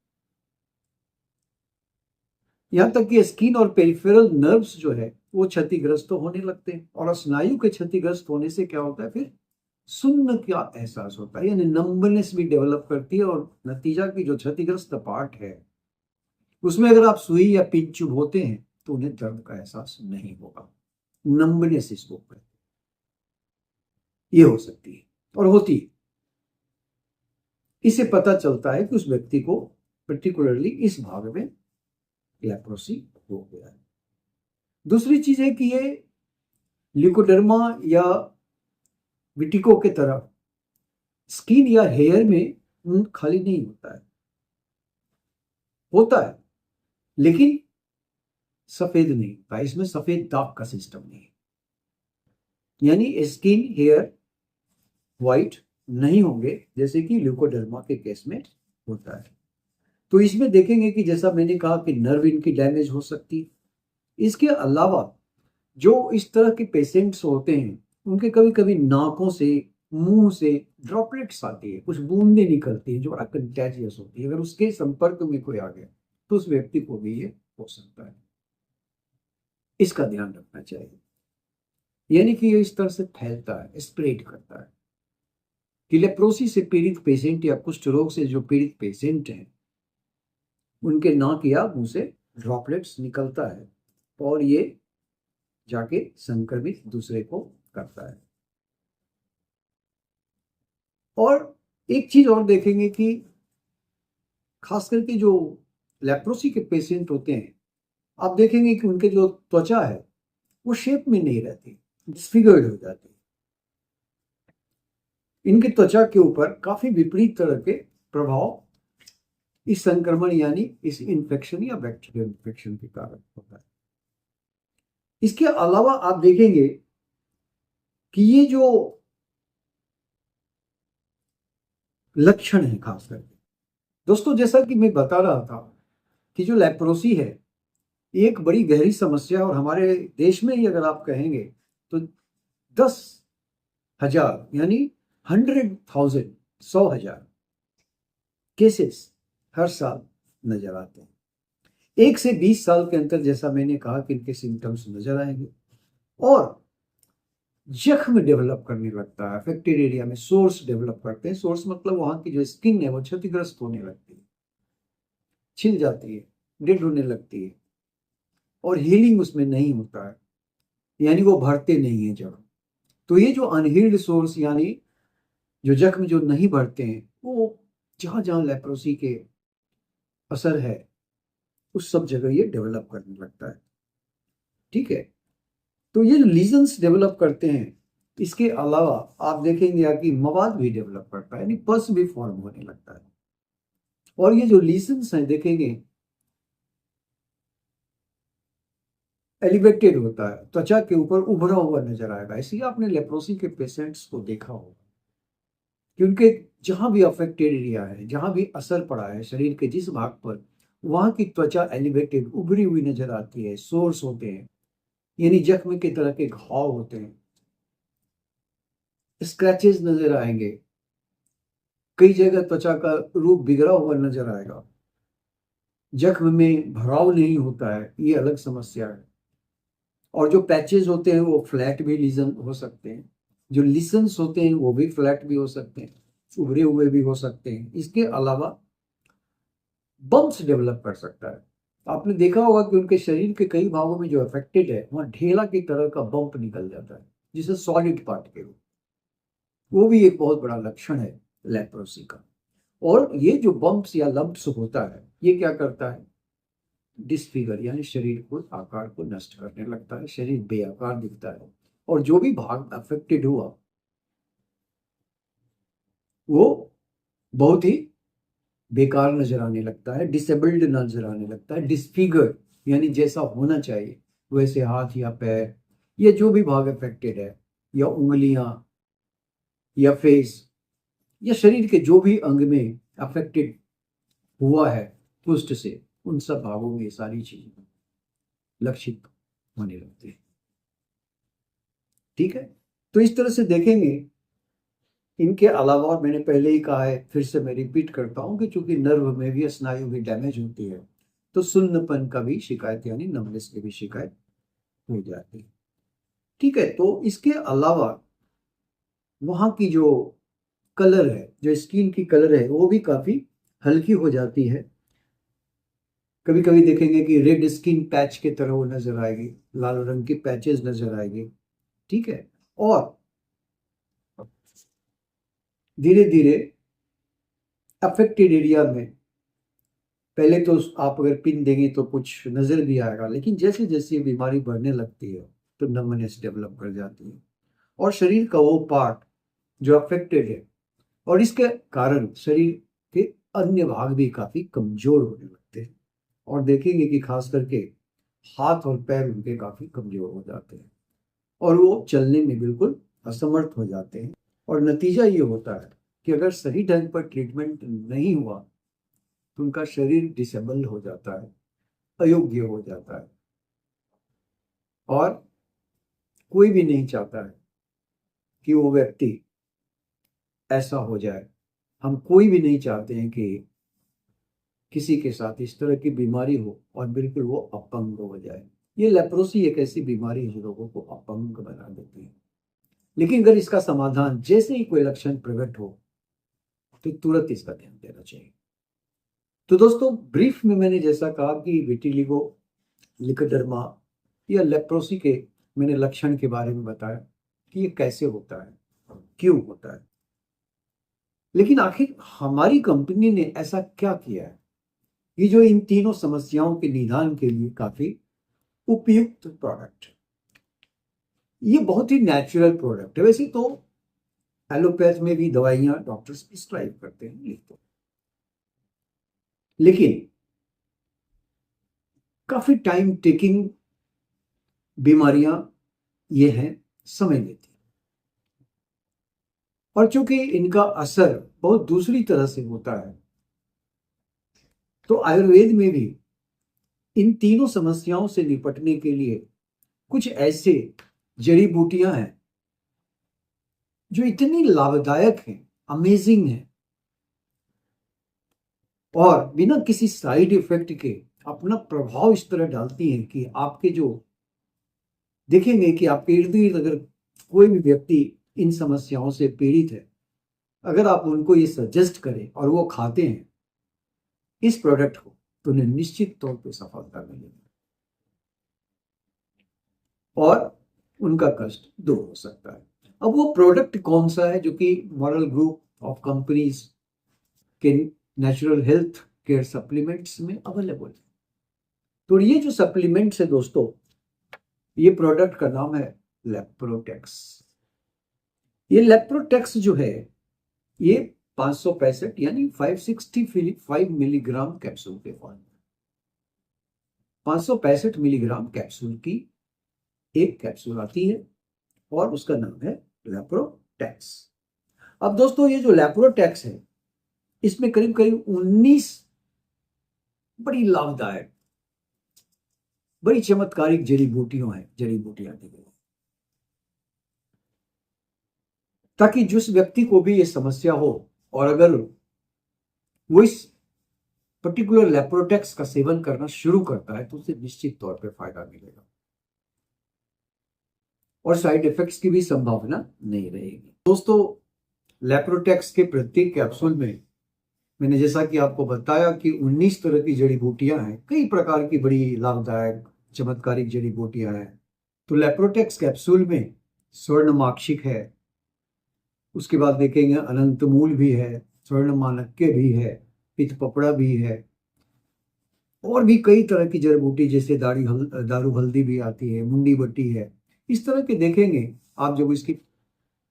यहां तक कि स्किन और पेरिफेरल नर्व्स जो है वो क्षतिग्रस्त तो होने लगते हैं, और स्नायु के क्षतिग्रस्त होने से क्या होता है, फिर सुन्न का एहसास होता है, यानी नंबनेस भी डेवलप करती है। और नतीजा की जो क्षतिग्रस्त पार्ट है उसमें अगर आप सुई या पिंच चुभोते हैं तो उन्हें दर्द का एहसास नहीं होगा। नंबनेस इसको कहते हैं। ये हो सकती है और होती है। इससे पता चलता है कि उस व्यक्ति को पर्टिकुलरली इस भाग में लेप्रोसी हो गया है। दूसरी चीज है कि ये ल्यूकोडर्मा या विटिको के तरह स्किन या हेयर में खाली नहीं होता है, होता है लेकिन सफेद नहीं होता है। इसमें सफेद दाग का सिस्टम नहीं है, यानी स्किन हेयर व्हाइट नहीं होंगे जैसे कि ल्यूकोडर्मा के केस में होता है। तो इसमें देखेंगे कि जैसा मैंने कहा कि नर्व इनकी डैमेज हो सकती है। इसके अलावा जो इस तरह के पेशेंट्स होते हैं उनके कभी कभी नाकों से, मुंह से ड्रॉपलेट्स आती है, कुछ बूंदें निकलती है जो बड़ा कंटेजियस होती है। अगर उसके संपर्क में कोई आ गया तो उस व्यक्ति को भी ये हो सकता है। इसका ध्यान रखना चाहिए, यानी कि ये इस तरह से फैलता है, स्प्रेड करता है। कि लेप्रोसी से पीड़ित पेशेंट या कुष्ठ रोग से जो पीड़ित पेशेंट हैं उनके नाक या मुंह से ड्रॉपलेट्स निकलता है, और ये जाके संक्रमित दूसरे को करता है। और एक चीज और देखेंगे कि खास करके जो लेप्रोसी के पेशेंट होते हैं, आप देखेंगे कि उनके जो त्वचा है वो शेप में नहीं रहती, डिस्फिगर्ड हो जाती है। इनकी त्वचा के ऊपर काफी विपरीत तरह के प्रभाव इस संक्रमण यानी इस इन्फेक्शन या बैक्टीरियल इन्फेक्शन के कारण होता है। इसके अलावा आप देखेंगे कि ये जो लक्षण है, खास करके दोस्तों, जैसा कि मैं बता रहा था कि जो लेप्रोसी है एक बड़ी गहरी समस्या है, और हमारे देश में ही अगर आप कहेंगे तो 10,000 यानी 100,000 100,000 केसेस हर साल नजर आते हैं। 1 से 20 साल के अंतर, जैसा मैंने कहा, कि इनके सिम्टम्स नजर आएंगे और जख्म डेवलप करने लगता है। अफेक्टेड एरिया में सोर्स डेवलप करते हैं। सोर्स मतलब वहां की जो स्किन है वो क्षतिग्रस्त होने लगती है, छिल जाती है, डेड होने लगती है और हीलिंग उसमें नहीं होता है, यानी वो भरते नहीं है जड़। तो ये जो अनहील्ड सोर्स, यानी जो जख्म जो नहीं भरते हैं, वो जहां जहां लेप्रोसी के असर है उस सब जगह ये डेवलप करने लगता है। ठीक है, तो ये जो लीजन्स डेवलप करते हैं, इसके अलावा आप देखेंगे कि मवाद भी डेवलप करता है, यानी पस भी फॉर्म होने लगता है। और ये जो लीजन्स हैं देखेंगे एलिवेटेड होता है, त्वचा के ऊपर उभरा हुआ नजर आएगा। इसलिए आपने लेप्रोसी के पेशेंट्स को देखा होगा कि उनके जहां भी अफेक्टेड एरिया है, जहां भी असर पड़ा है शरीर के जिस भाग पर, वहां की त्वचा एलिवेटेड, उभरी हुई नजर आती है। सोर्स होते हैं, यानी जख्म की तरह के घाव होते हैं, स्क्रैचेस नजर आएंगे, कई जगह त्वचा का रूप बिगड़ा हुआ नजर आएगा, जख्म में भराव नहीं होता है, ये अलग समस्या है। और जो पैचेस होते हैं वो फ्लैट भी लीजन हो सकते हैं, जो लिसन्स होते हैं वो भी फ्लैट भी हो सकते हैं, उभरे हुए भी हो सकते हैं। इसके अलावा बम्प्स डेवलप कर सकता है। आपने देखा होगा कि उनके शरीर के कई भागों में जो अफेक्टेड है वहां ढेला की तरह का बम्प निकल जाता है, जिसे सॉलिड पार्ट के रूप, वो भी एक बहुत बड़ा लक्षण है लेप्रोसी का। और ये जो बम्प्स या लंप्स होता है, ये क्या करता है? डिसफिगर, यानी शरीर को आकार को नष्ट करने लगता है, शरीर बेआकार दिखता है और जो भी भाग अफेक्टेड हुआ वो बहुत ही बेकार नजर आने लगता है, डिसेबल्ड नजर आने लगता है, डिसफिगर, यानी जैसा होना चाहिए वैसे हाथ या पैर या जो भी भाग अफेक्टेड है, या उंगलियां या फेस या शरीर के जो भी अंग में अफेक्टेड हुआ है कुष्ठ से, उन सब भागों में ये सारी चीजें लक्षित होने लगती है। ठीक है, तो इस तरह से देखेंगे। इनके अलावा, और मैंने पहले ही कहा है, फिर से मैं रिपीट करता हूं कि चूंकि नर्व में भी स्नायु भी डैमेज होती है, तो सुन्नपन का भी शिकायत, यानी नमनेस की भी शिकायत हो जाती है। ठीक है, तो इसके अलावा वहां की जो कलर है, जो स्किन की कलर है, वो भी काफी हल्की हो जाती है। कभी कभी देखेंगे कि रेड स्किन पैच की तरह वो नजर आएगी, लाल रंग की पैचेस नजर आएगी। ठीक है, और धीरे धीरे अफेक्टेड एरिया में पहले तो आप अगर पिन देंगे तो कुछ नजर भी आएगा, लेकिन जैसे जैसे ये बीमारी बढ़ने लगती है तो नमनेस डेवलप कर जाती है और शरीर का वो पार्ट जो अफेक्टेड है, और इसके कारण शरीर के अन्य भाग भी काफी कमजोर होने लगते हैं। और देखेंगे कि खास करके हाथ और पैर उनके काफी कमजोर हो जाते हैं और वो चलने में बिल्कुल असमर्थ हो जाते हैं। और नतीजा ये होता है कि अगर सही ढंग पर ट्रीटमेंट नहीं हुआ तो उनका शरीर डिसेबल हो जाता है, अयोग्य हो जाता है। और कोई भी नहीं चाहता है कि वो व्यक्ति ऐसा हो जाए। हम कोई भी नहीं चाहते हैं कि किसी के साथ इस तरह की बीमारी हो और बिल्कुल वो अपंग हो जाए। ये लेप्रोसी एक ऐसी बीमारी है जो लोगों को अपंग बना देती है। लेकिन अगर इसका समाधान, जैसे ही कोई लक्षण प्रकट हो, तो तुरंत इसका ध्यान देना चाहिए। तो दोस्तों, ब्रीफ में मैंने जैसा कहा कि विटिलिगो, लिकोडर्मा या लेप्रोसी के मैंने लक्षण के बारे में बताया कि ये कैसे होता है, क्यों होता है। लेकिन आखिर हमारी कंपनी ने ऐसा क्या किया है कि जो इन तीनों समस्याओं के निदान के लिए काफी उपयुक्त प्रोडक्ट। ये बहुत ही नेचुरल प्रोडक्ट है। वैसे तो एलोपैथ में भी दवाइयां डॉक्टर्स प्रिस्क्राइब करते हैं, लिखते हैं, लेकिन काफी टाइम टेकिंग बीमारियां ये हैं, समय लेती हैं। और चूंकि इनका असर बहुत दूसरी तरह से होता है, तो आयुर्वेद में भी इन तीनों समस्याओं से निपटने के लिए कुछ ऐसे जड़ी बूटियां हैं जो इतनी लाभदायक हैं, अमेजिंग हैं, और बिना किसी साइड इफेक्ट के अपना प्रभाव इस तरह डालती हैं कि आपके जो देखेंगे कि आपके इर्द गिर्द अगर कोई भी व्यक्ति इन समस्याओं से पीड़ित है, अगर आप उनको ये सजेस्ट करें और वो खाते हैं इस प्रोडक्ट को, तो उन्हें निश्चित तौर पे सफलता मिलेगी और उनका कष्ट दूर हो सकता है। अब वो प्रोडक्ट कौन सा है जो कि मॉडल ग्रुप ऑफ कंपनीज के नेचुरल हेल्थ केयर सप्लीमेंट्स में अवेलेबल है। तो ये जो सप्लीमेंट्स है दोस्तों, ये प्रोडक्ट का नाम है लेप्रोटेक्स। ये लेप्रोटेक्स जो है ये 565 यानी 565 मिलीग्राम कैप्सूल के फॉर्म में, 565 मिलीग्राम कैप्सूल की एक कैप्सूल आती है और उसका नाम है लेप्रोटेक्स। अब दोस्तों ये जो लेप्रोटेक्स है इसमें करीब करीब 19 बड़ी लाभदायक, बड़ी चमत्कारिक जड़ी बूटियां दी गई, ताकि जिस व्यक्ति को भी ये समस्या हो और अगर वो इस पर्टिकुलर लेप्रोटेक्स का सेवन करना शुरू करता है तो उसे निश्चित तौर पर फायदा मिलेगा और साइड इफेक्ट्स की भी संभावना नहीं रहेगी। दोस्तों लेप्रोटेक्स के प्रत्येक कैप्सूल में मैंने जैसा कि आपको बताया कि 19 तरह की जड़ी बूटियां हैं, कई प्रकार की बड़ी लाभदायक चमत्कारिक जड़ी बूटियां हैं। तो लेप्रोटेक्स कैप्सूल में स्वर्णमाक्षिक है, उसके बाद देखेंगे अनंतमूल भी है, स्वर्ण मानक्य भी है, पित्तपपड़ा भी है और भी कई तरह की जड़ी बूटी जैसे दारू हल्दी भी आती है, मुंडी बट्टी है। इस तरह के देखेंगे आप, जब इसकी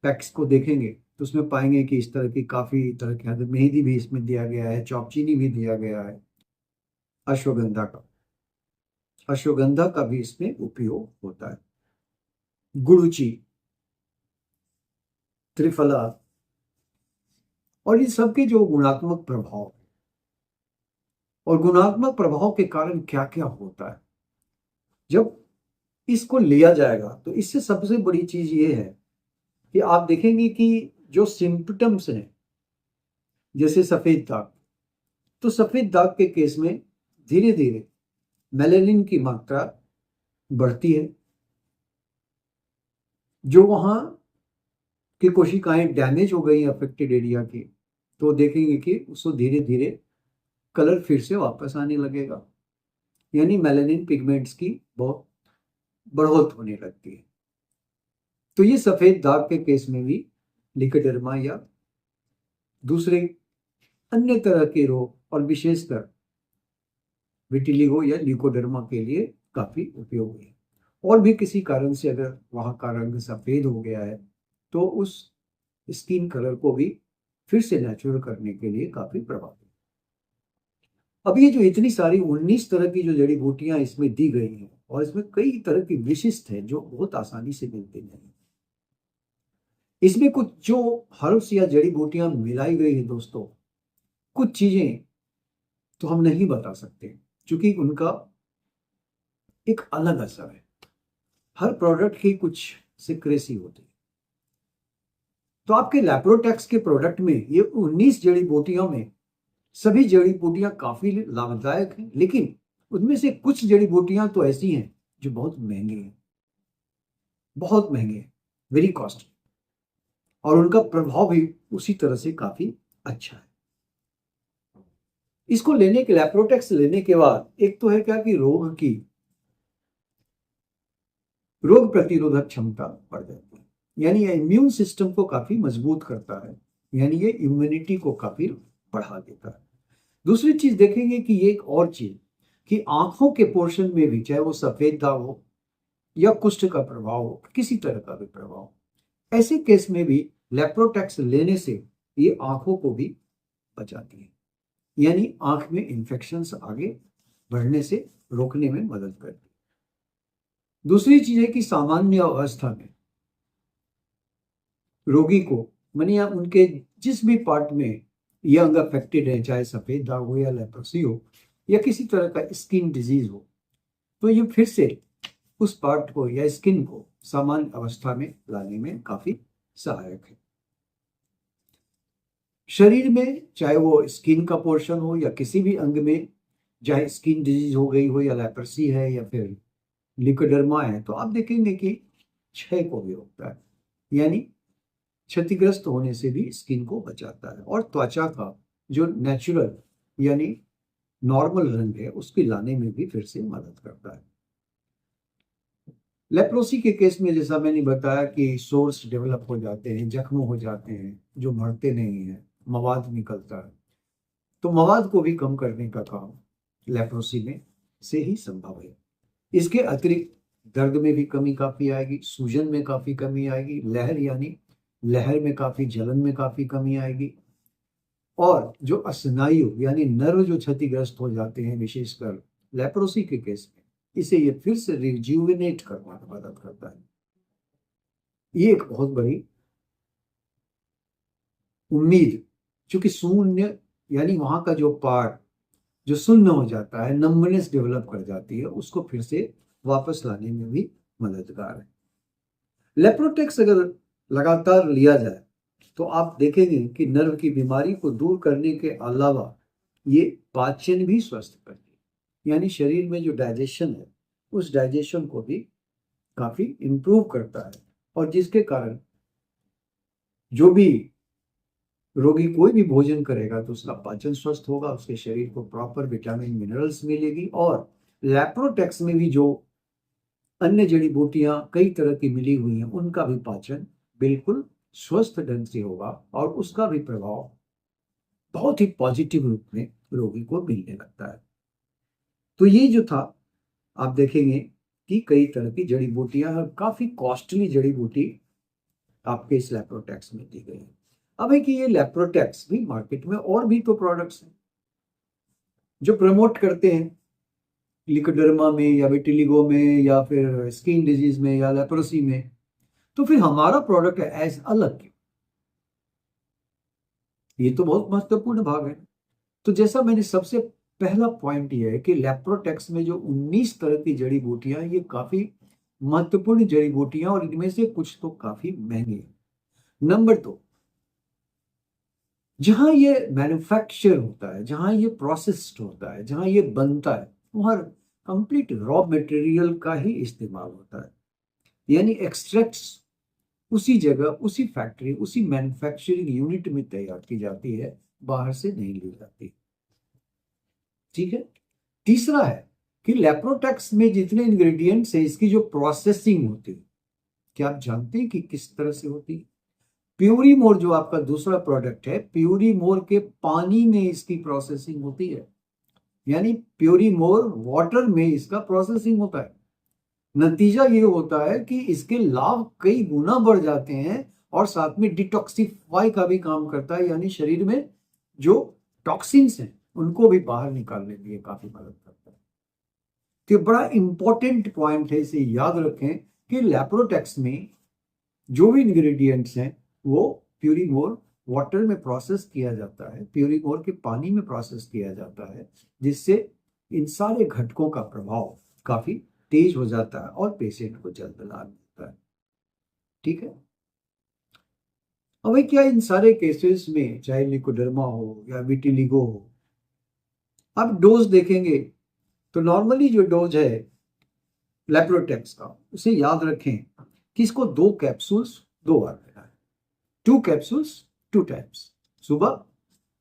पैक्स को देखेंगे तो उसमें पाएंगे कि इस तरह की काफी तरह की मेहंदी भी इसमें दिया गया है, चौपचीनी भी दिया गया है, अश्वगंधा का भी इसमें उपयोग होता है, गुरुची, त्रिफला और इन सबके जो गुणात्मक प्रभाव और गुणात्मक प्रभाव के कारण क्या क्या होता है जब इसको लिया जाएगा, तो इससे सबसे बड़ी चीज ये है कि आप देखेंगे कि जो सिम्पटम्स हैं जैसे सफेद दाग, तो सफेद दाग के केस में धीरे धीरे मेलेनिन की मात्रा बढ़ती है, जो वहां की कोशिकाएं डैमेज हो गई अफेक्टेड एरिया की, तो देखेंगे कि उसको धीरे धीरे कलर फिर से वापस आने लगेगा, यानी मेलेनिन पिगमेंट्स की बहुत बढ़ोत होने लगती है। तो ये सफेद दाग के केस में भी लिकोडर्मा या दूसरे अन्य तरह के रोग और विशेषकर विटिलिगो या ल्यूकोडर्मा के लिए काफी उपयोगी है। और भी किसी कारण से अगर वहां का रंग सफेद हो गया है तो उस स्किन कलर को भी फिर से नेचुरल करने के लिए काफी प्रभावी। अब ये जो इतनी सारी 19 तरह की जो जड़ी बूटियां इसमें दी गई हैं और इसमें कई तरह की विशिष्ट है जो बहुत आसानी से मिलती नहीं, इसमें कुछ जो हर्ब्स या जड़ी बूटियां मिलाई गई है दोस्तों, कुछ चीजें तो हम नहीं बता सकते क्योंकि उनका एक अलग असर है, हर प्रोडक्ट की कुछ सीक्रेसी होती है। तो आपके लेप्रोटेक्स के प्रोडक्ट में ये 19 जड़ी बूटियों में सभी जड़ी बूटियां काफी लाभदायक हैं, लेकिन उनमें से कुछ जड़ी बूटियां तो ऐसी हैं जो बहुत महंगी हैं, बहुत महंगी हैं, वेरी कॉस्टली, और उनका प्रभाव भी उसी तरह से काफी अच्छा है। इसको लेने के लेप्रोटेक्स लेने के बाद एक तो है क्या कि रोग प्रतिरोधक क्षमता बढ़ जाती है, यानी इम्यून सिस्टम को काफी मजबूत करता है, यानी ये इम्यूनिटी को काफी बढ़ा देता है। दूसरी चीज देखेंगे कि ये एक और चीज कि आंखों के पोर्शन में भी, चाहे वो सफेद दाग हो या कुष्ठ का प्रभाव हो, किसी तरह का भी प्रभाव, ऐसे केस में भी लेप्रोटेक्स लेने से ये आंखों को भी बचाती है, यानी आंख में इंफेक्शंस आगे बढ़ने से रोकने में मदद करती है। दूसरी चीज है कि सामान्य अवस्था में रोगी को, मानिए आप उनके जिस भी पार्ट में ये अंग अफेक्टेड है, चाहे सफेद दाग हो या लेप्रोसी हो या किसी तरह का स्किन डिजीज हो, तो ये फिर से उस पार्ट को या स्किन को सामान्य अवस्था में लाने में काफी सहायक है। शरीर में चाहे वो स्किन का पोर्शन हो या किसी भी अंग में चाहे स्किन डिजीज हो गई हो या लेप्रोसी है या फिर लिकोडर्मा है, तो आप देखेंगे कि क्षय को भी रोकता है, यानी क्षतिग्रस्त होने से भी स्किन को बचाता है और त्वचा का जो नेचुरल यानी नॉर्मल रंग है उसके लाने में भी फिर से मदद करता है। लेप्रोसी के केस में जैसा मैंने बताया कि सोर्स डेवलप हो जाते हैं, जख्म हो जाते हैं जो भरते नहीं है, मवाद निकलता है, तो मवाद को भी कम करने का काम लेप्रोसी में से ही संभव है। इसके अतिरिक्त दर्द में भी कमी काफी आएगी, सूजन में काफी कमी आएगी, लहर यानी लहर में काफी, जलन में काफी कमी आएगी, और जो स्नायु यानी नर्व जो क्षतिग्रस्त हो जाते हैं विशेषकर लेप्रोसी के केस में, इसे ये फिर से रिज्यूविनेट करने में मदद करता है। ये एक बहुत बड़ी उम्मीद, क्योंकि शून्य यानी वहां का जो पार्ट जो शून्य हो जाता है, नंबनेस डेवलप कर जाती है, उसको फिर से वापस लाने में भी मददगार है। लेप्रोटेक्स अगर लगातार लिया जाए तो आप देखेंगे कि नर्व की बीमारी को दूर करने के अलावा ये पाचन भी स्वस्थ करती है, यानी शरीर में जो डाइजेशन है उस डाइजेशन को भी काफी इंप्रूव करता है, और जिसके कारण जो भी रोगी कोई भी भोजन करेगा तो उसका पाचन स्वस्थ होगा, उसके शरीर को प्रॉपर विटामिन मिनरल्स मिलेगी, और लैप्रोटेक्स में भी जो अन्य जड़ी बूटियां कई तरह की मिली हुई हैं उनका भी पाचन बिल्कुल स्वस्थ ढंग से होगा, और उसका भी प्रभाव बहुत ही पॉजिटिव रूप में रोगी को मिलने लगता है। तो ये जो था, आप देखेंगे कि कई तरह की जड़ी बूटियां, काफी कॉस्टली जड़ी बूटी आपके इस लैप्रोटेक्स में दी गई है। अब है कि ये लैप्रोटेक्स भी मार्केट में और भी तो प्रोडक्ट्स हैं जो प्रमोट करते हैं लिकोडर्मा में या विटिलिगो में या फिर स्किन डिजीज में या लेप्रोसी में, तो फिर हमारा प्रोडक्ट है एज अलग क्यों? ये तो बहुत महत्वपूर्ण भाग है। तो जैसा मैंने सबसे पहला पॉइंट ये है कि लैप्रोटेक्स में जो 19 तरह की जड़ी बूटियां, ये काफी महत्वपूर्ण जड़ी बूटियां, और इनमें से कुछ तो काफी महंगी है। नंबर 2, जहां ये मैन्युफैक्चर होता है, जहां ये प्रोसेस्ड होता है, जहां ये बनता है, वहां कंप्लीट रॉ मटेरियल का ही इस्तेमाल होता है, यानी एक्सट्रैक्ट्स उसी जगह, उसी फैक्ट्री, उसी मैन्युफैक्चरिंग यूनिट में तैयार की जाती है, बाहर से नहीं ली जाती। ठीक है। तीसरा है कि लेप्रोटेक्स में जितने इंग्रेडिएंट्स है, इसकी जो प्रोसेसिंग होती है, क्या आप जानते हैं कि किस तरह से होती है? प्यूरीमोर जो आपका दूसरा प्रोडक्ट है, प्यूरीमोर के पानी में इसकी प्रोसेसिंग होती है, यानी प्यूरीमोर वाटर में इसका प्रोसेसिंग होता है। नतीजा ये होता है कि इसके लाभ कई गुना बढ़ जाते हैं, और साथ में डिटॉक्सिफाई का भी काम करता है, यानी शरीर में जो टॉक्सिन्स हैं उनको भी बाहर निकालने के लिए काफी मदद करता है। तो बड़ा इंपॉर्टेंट पॉइंट है, इसे याद रखें कि लैप्रोटेक्स में जो भी इंग्रेडिएंट्स हैं वो प्यूरीमोर वाटर में प्रोसेस किया जाता है, प्यूरीमोर के पानी में प्रोसेस किया जाता है, जिससे इन सारे घटकों का प्रभाव काफी तेज हो जाता है और पेशेंट को जल्द लाभ मिलता है। ठीक है। अब क्या इन सारे केसेस में, चाहे लिकोडर्मा हो या विटिलिगो हो, अब डोज देखेंगे तो नॉर्मली जो डोज है लेप्रोटेक्स का, उसे याद रखें कि इसको 2 कैप्सूल्स 2 बार लेना है, 2 कैप्सूल्स 2 टाइम्स, सुबह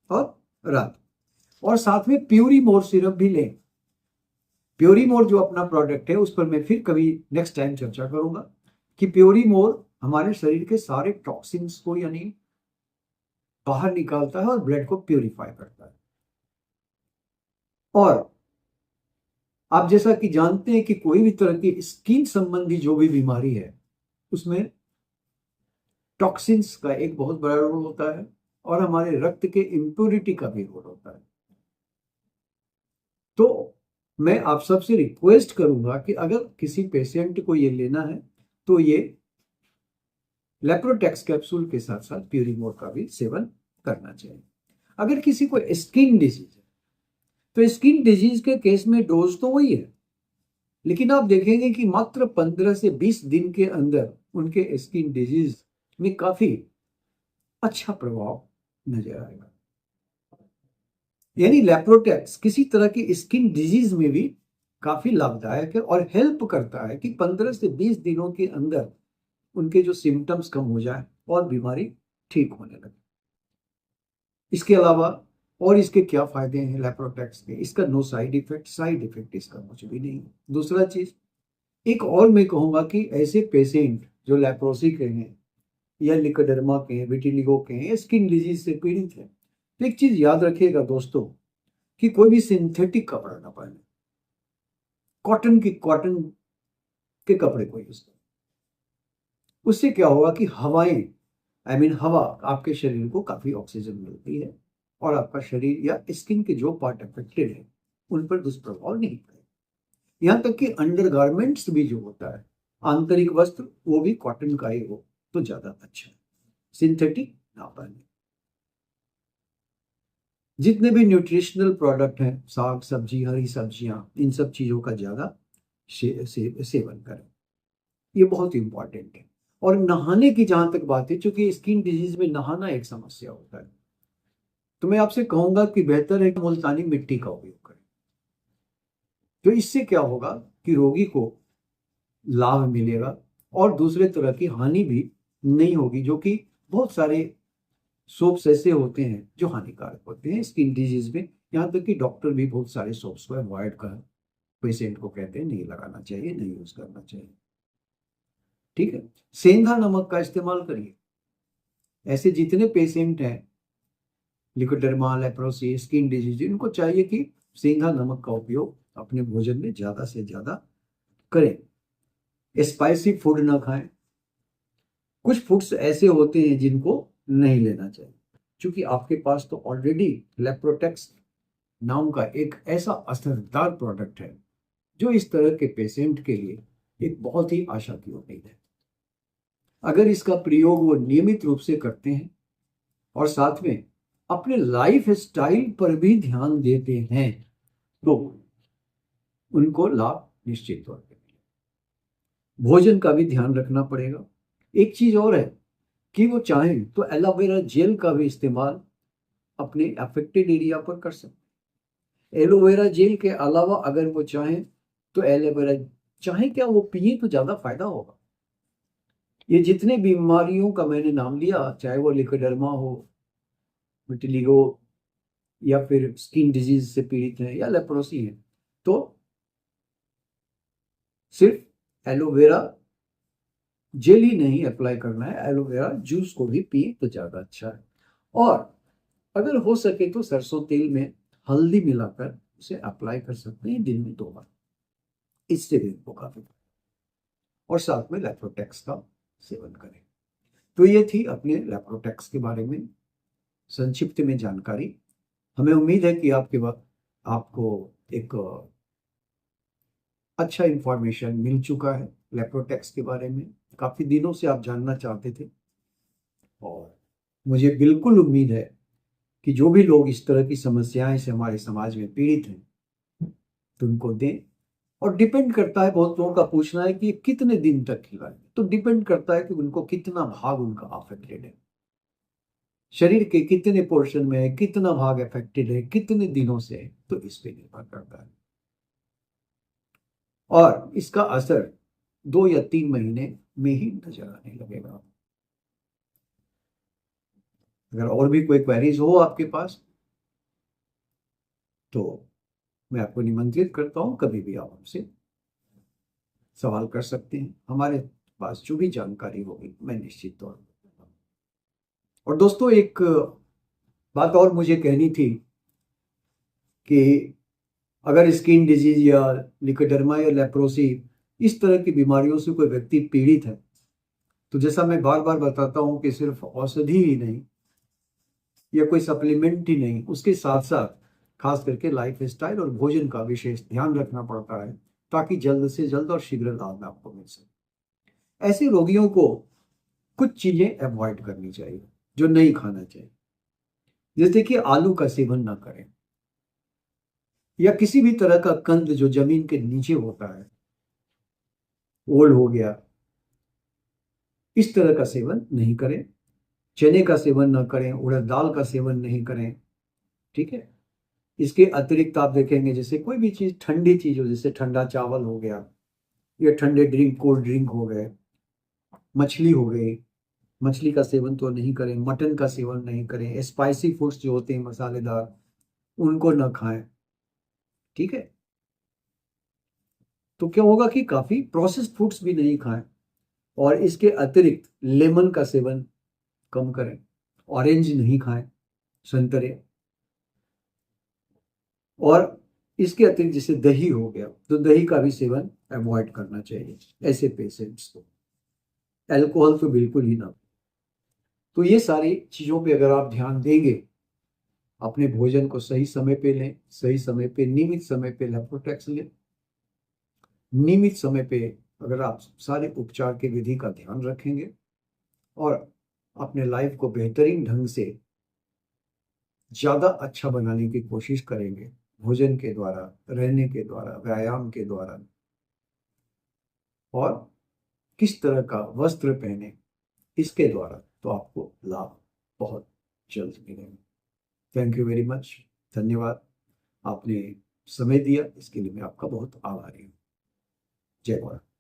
और रात, और साथ में प्यूरीमोर सिरप भी लें। प्यूरीमोर जो अपना प्रोडक्ट है उस पर मैं फिर कभी नेक्स्ट टाइम चर्चा करूंगा कि प्यूरीमोर हमारे शरीर के सारे टॉक्सिन्स को यानी बाहर निकालता है और ब्लड को प्यूरिफाई करता है। और आप जैसा कि जानते हैं कि कोई भी तरह की स्किन संबंधी जो भी बीमारी है उसमें टॉक्सिन्स का एक बहुत बड़ा रोल होता है, और हमारे रक्त के इम्प्योरिटी का भी रोल होता है। तो मैं आप सबसे रिक्वेस्ट करूंगा कि अगर किसी पेशेंट को ये लेना है तो ये लेप्रोटेक्स कैप्सूल के साथ साथ प्यूरीमोर का भी सेवन करना चाहिए। अगर किसी को स्किन डिजीज है तो स्किन डिजीज के केस में डोज तो वही है, लेकिन आप देखेंगे कि मात्र 15 से 20 दिन के अंदर उनके स्किन डिजीज में काफी अच्छा प्रभाव नजर आएगा। यानी लेप्रोटेक्स किसी तरह की स्किन डिजीज में भी काफी लाभदायक है और हेल्प करता है कि 15 से 20 दिनों के अंदर उनके जो सिम्टम्स कम हो जाए और बीमारी ठीक होने लगे। इसके अलावा और इसके क्या फायदे हैं लेप्रोटेक्स के? इसका नो साइड इफेक्ट इसका कुछ भी नहीं है। दूसरा चीज, एक और मैं कहूंगा कि ऐसे पेशेंट जो लेप्रोसी के हैं या लिकोडर्मा के हैं, विटिलिगो के हैं, स्किन डिजीज से पीड़ित हैं, तो एक चीज याद रखिएगा दोस्तों कि कोई भी सिंथेटिक कपड़ा ना पहने, कॉटन के कपड़े को यूज करें। उससे क्या होगा कि हवाएं, हवा आपके शरीर को काफी ऑक्सीजन मिलती है और आपका शरीर या स्किन के जो पार्ट अफेक्टेड है उन पर दुष्प्रभाव नहीं पड़ेगा। यहाँ तक कि अंडर गारमेंट्स भी जो होता है, आंतरिक वस्त्र, वो भी कॉटन का ही हो तो ज्यादा अच्छा है, सिंथेटिक ना पहने। जितने भी न्यूट्रिशनल प्रोडक्ट हैं, साग सब्जी, हरी सब्जियां, इन सब चीजों का ज्यादा सेवन करें, ये बहुत इंपॉर्टेंट है। और नहाने की जहां तक बात है, चूंकि स्किन डिजीज में नहाना एक समस्या होता है, तो मैं आपसे कहूंगा कि बेहतर है कि मुल्तानी मिट्टी का उपयोग करें। तो इससे क्या होगा कि रोगी को लाभ मिलेगा और दूसरे तरह की हानि भी नहीं होगी, जो कि बहुत सारे सोप्स ऐसे होते हैं जो हानिकारक होते हैं स्किन डिजीज में। यहाँ तक कि डॉक्टर भी बहुत सारे सोप्स को अवॉइड कर पेशेंट को कहते हैं नहीं लगाना चाहिए, नहीं यूज करना चाहिए। ठीक है, सेंधा नमक का इस्तेमाल करिए। ऐसे जितने पेशेंट हैं लिकोडर्मा, लेप्रोसी, स्किन डिजीज, इनको चाहिए कि सेंधा नमक का उपयोग अपने भोजन में ज्यादा से ज्यादा करें। स्पाइसी फूड ना खाएं। कुछ फूड्स ऐसे होते हैं जिनको नहीं लेना चाहिए, क्योंकि आपके पास तो ऑलरेडी लेप्रोटेक्स नाम का एक ऐसा असरदार प्रोडक्ट है जो इस तरह के पेशेंट के लिए एक बहुत ही आशा की उम्मीद है। अगर इसका प्रयोग वो नियमित रूप से करते हैं और साथ में अपने लाइफ स्टाइल पर भी ध्यान देते हैं तो उनको लाभ निश्चित तौर पर मिलेगा। भोजन का भी ध्यान रखना पड़ेगा। एक चीज और है कि वो चाहें तो एलोवेरा जेल का भी इस्तेमाल अपने अफेक्टेड एरिया पर कर सकते हैं। एलोवेरा जेल के अलावा अगर वो चाहें तो एलोवेरा चाहे क्या वो पिए तो ज्यादा फायदा होगा। ये जितने बीमारियों का मैंने नाम लिया, चाहे वो लिकोडर्मा हो, विटिलिगो, या फिर स्किन डिजीज से पीड़ित है या लेप्रोसी है, तो सिर्फ एलोवेरा जेल ही नहीं अप्लाई करना है, एलोवेरा जूस को भी पिए तो ज्यादा अच्छा है। और अगर हो सके तो सरसों तेल में हल्दी मिलाकर उसे अप्लाई कर सकते हैं दिन में 2 बार, इससे भी आपको काफी। और साथ में लेप्रोटेक्स का सेवन करें। तो ये थी अपने लेप्रोटेक्स के बारे में संक्षिप्त में जानकारी। हमें उम्मीद है कि आपको एक अच्छा इंफॉर्मेशन मिल चुका है लेप्रोटेक्स के बारे में। काफी दिनों से आप जानना चाहते थे और मुझे बिल्कुल उम्मीद है कि जो भी लोग इस तरह की समस्याएं से हमारे समाज में पीड़ित हैं तो उनको दें। और डिपेंड करता है, बहुत लोगों का पूछना है कि ये कितने दिन तक खिलाएं, तो डिपेंड करता है कि उनको कितना भाग उनका अफेक्टेड है, शरीर के कितने पोर्शन में है, कितना भाग अफेक्टेड है, कितने दिनों से है, तो इस पे निर्भर करता है। और इसका असर 2 या 3 महीने में ही नजर आने लगेगा। अगर और भी कोई क्वेरीज हो आपके पास तो मैं आपको निमंत्रित करता हूं, कभी भी आप हमसे सवाल कर सकते हैं। हमारे पास जो भी जानकारी होगी मैं निश्चित तौर पर दूंगा। और दोस्तों, एक बात और मुझे कहनी थी कि अगर स्किन डिजीज या लिकोडर्मा या लेप्रोसी, इस तरह की बीमारियों से कोई व्यक्ति पीड़ित है, तो जैसा मैं बार बार बताता हूं कि सिर्फ औषधि ही नहीं या कोई सप्लीमेंट ही नहीं, उसके साथ साथ खास करके लाइफ स्टाइल और भोजन का विशेष ध्यान रखना पड़ता है ताकि जल्द से जल्द और शीघ्र लाभ आपको मिल सके। ऐसे रोगियों को कुछ चीजें अवॉइड करनी चाहिए जो नहीं खाना चाहिए, जैसे कि आलू का सेवन ना करें या किसी भी तरह का कंद जो जमीन के नीचे होता है, ओल हो गया, इस तरह का सेवन नहीं करें। चने का सेवन ना करें, उड़द दाल का सेवन नहीं करें। ठीक है, इसके अतिरिक्त आप देखेंगे जैसे कोई भी चीज़ ठंडी चीज़ हो, जैसे ठंडा चावल हो गया या ठंडे ड्रिंक, कोल्ड ड्रिंक हो गए, मछली हो गई, मछली का सेवन तो नहीं करें, मटन का सेवन नहीं करें, स्पाइसी फूड्स जो होते हैं मसालेदार, उनको ना खाएं। ठीक है, तो क्या होगा कि काफी प्रोसेस्ड फूड्स भी नहीं खाएं, और इसके अतिरिक्त लेमन का सेवन कम करें, ऑरेंज नहीं खाएं, संतरे, और इसके अतिरिक्त जैसे दही हो गया तो दही का भी सेवन अवॉइड करना चाहिए ऐसे पेशेंट्स को, अल्कोहल तो बिल्कुल ही ना। तो ये सारी चीजों पे अगर आप ध्यान देंगे, अपने भोजन को सही समय पे लें, सही समय पे नियमित समय पे लेप्रोटेक्स लें, नियमित समय पे अगर आप सारे उपचार के विधि का ध्यान रखेंगे और अपने लाइफ को बेहतरीन ढंग से ज्यादा अच्छा बनाने की कोशिश करेंगे, भोजन के द्वारा, रहने के द्वारा, व्यायाम के द्वारा, और किस तरह का वस्त्र पहने इसके द्वारा, तो आपको लाभ बहुत जल्द मिलेगा। थैंक यू वेरी मच, धन्यवाद। आपने समय दिया, इसके लिए मैं आपका बहुत आभारी हूँ। जय गौरा।